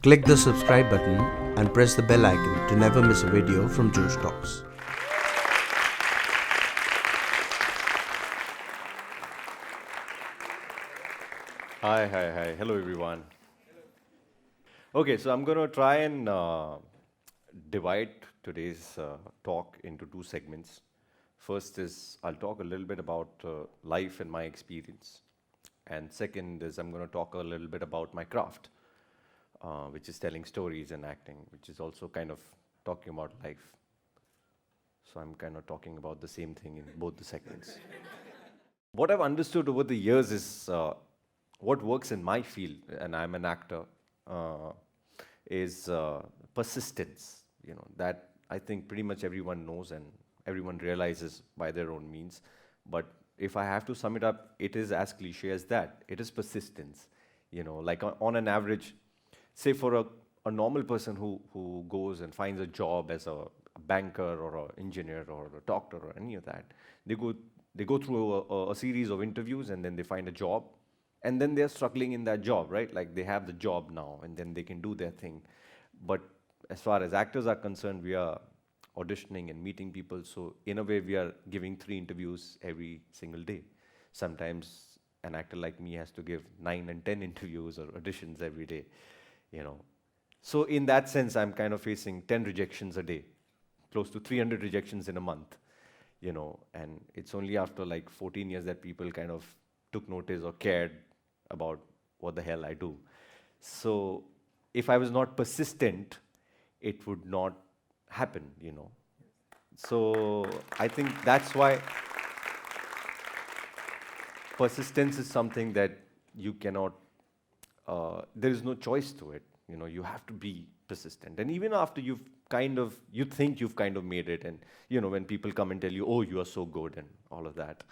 Click the subscribe button and press the bell icon to never miss a video from Josh Talks. Hi. Hello, everyone. Okay, so I'm going to try and divide today's talk into two segments. First is I'll talk a little bit about life and my experience. And second is I'm going to talk a little bit about my craft, which is telling stories and acting, which is also kind of talking about life. So I'm kind of talking about the same thing in both the segments. What I've understood over the years is what works in my field, and I'm an actor, uh, is persistence. You know that I think pretty much everyone knows and everyone realizes by their own means. But if I have to sum it up, it is as cliche as that. It is persistence. You know, like on an average, say for a normal person who goes and finds a job as a banker or an engineer or a doctor or any of that, they go they go through a series of interviews and then they find a job, and then they're struggling in that job, right? Like they have the job now and then they can do their thing. But as far as actors are concerned, we are auditioning and meeting people. So in a way, we are giving 3 interviews every single day. Sometimes an actor like me has to give 9 and 10 interviews or auditions every day, you know. So in that sense, I'm kind of facing 10 rejections a day, close to 300 rejections in a month, you know. And it's only after like 14 years that people kind of took notice or cared about what the hell I do. So if I was not persistent, it would not happen, you know. So I think that's why persistence is something that you cannot, there is no choice to it. You know, you have to be persistent. And even after you think you've kind of made it, and, you know, when people come and tell you, oh, you are so good and all of that,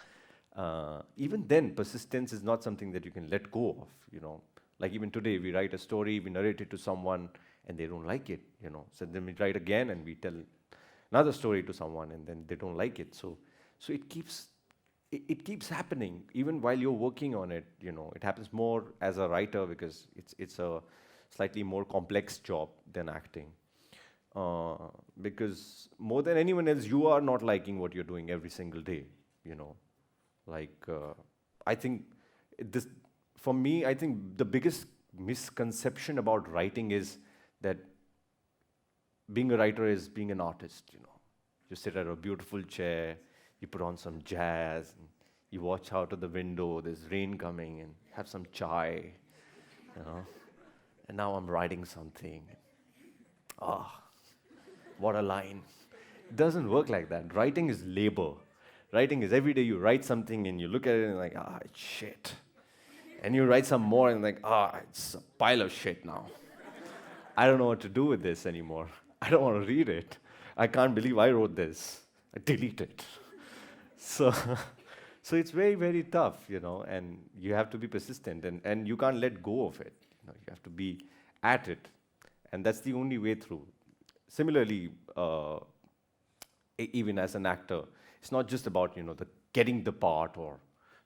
even then, persistence is not something that you can let go of, you know. Like even today, we write a story, we narrate it to someone, and they don't like it, you know. So then we write again and we tell another story to someone, and then they don't like it. So it keeps happening even while you're working on it. You know, it happens more as a writer because it's a slightly more complex job than acting. Because more than anyone else, you are not liking what you're doing every single day. You know, like I think this for me. I think the biggest misconception about writing is that being a writer is being an artist, you know. You sit at a beautiful chair, you put on some jazz, and you watch out of the window, there's rain coming, and have some chai, you know. And now I'm writing something. Ah, what a line. It doesn't work like that. Writing is labor. Writing is every day you write something and you look at it and like, ah, it's shit. And you write some more and like, ah, it's a pile of shit now. I don't know what to do with this anymore. I don't want to read it. I can't believe I wrote this. I delete it. So, so it's very, very tough, you know, and you have to be persistent, and you can't let go of it. You know, you have to be at it, and that's the only way through. Similarly, even as an actor, it's not just about, you know, the getting the part, or,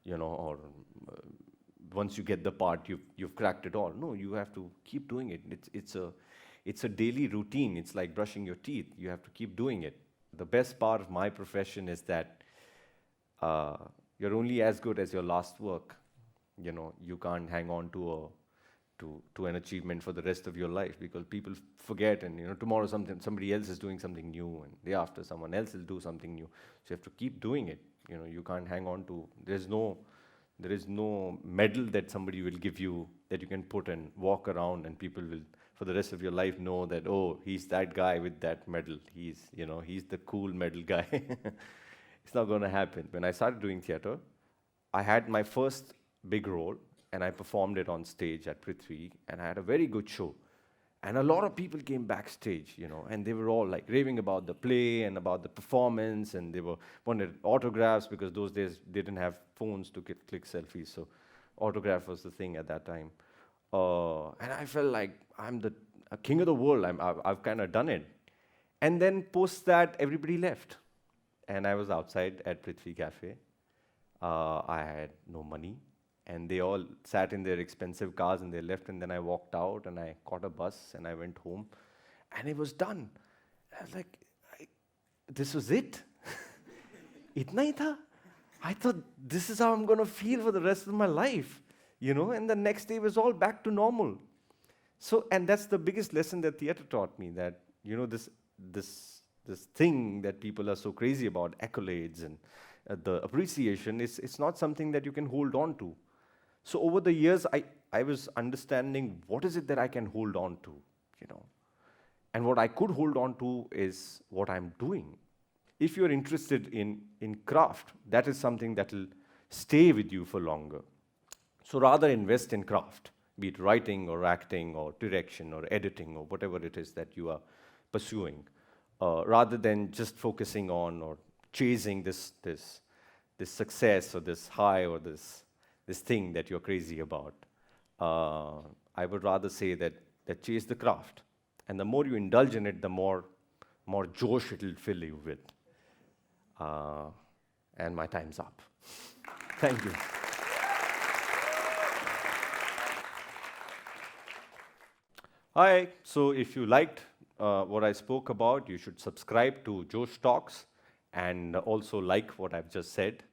you know, or once you get the part, you've cracked it all. No, you have to keep doing it. It's a daily routine. It's like brushing your teeth. You have to keep doing it. The best part of my profession is that you're only as good as your last work. You know, you can't hang on to an achievement for the rest of your life, because people forget, and, you know, tomorrow somebody else is doing something new, and day after someone else will do something new. So you have to keep doing it. You know, you can't hang on to. There is no medal that somebody will give you that you can put and walk around, and people will, for the rest of your life, know that, oh, he's that guy with that medal. He's the cool medal guy. It's not going to happen. When I started doing theater, I had my first big role, and I performed it on stage at Prithvi, and I had a very good show. And a lot of people came backstage, you know, and they were all like raving about the play and about the performance, and they wanted autographs, because those days they didn't have phones to click selfies, so autograph was the thing at that time. And I felt like I'm the a king of the world. I've kind of done it. And then post that, everybody left, and I was outside at Prithvi Cafe. I had no money. And they all sat in their expensive cars and they left. And then I walked out and I caught a bus and I went home. And it was done. I was like, this was it? Itna hi tha? I thought this is how I'm going to feel for the rest of my life, and the next day was all back to normal. So, and that's the biggest lesson that theater taught me, that, this thing that people are so crazy about, accolades and the appreciation, it's not something that you can hold on to. So over the years, I was understanding what is it that I can hold on to, And what I could hold on to is what I'm doing. If you're interested in craft, that is something that will stay with you for longer. So rather invest in craft, be it writing or acting or direction or editing or whatever it is that you are pursuing, rather than just focusing on or chasing this success or this high or this thing that you're crazy about. I would rather say that chase the craft. And the more you indulge in it, the more josh it will fill you with. And my time's up. Thank you. Hi, so if you liked what I spoke about, you should subscribe to Josh Talks and also like what I've just said.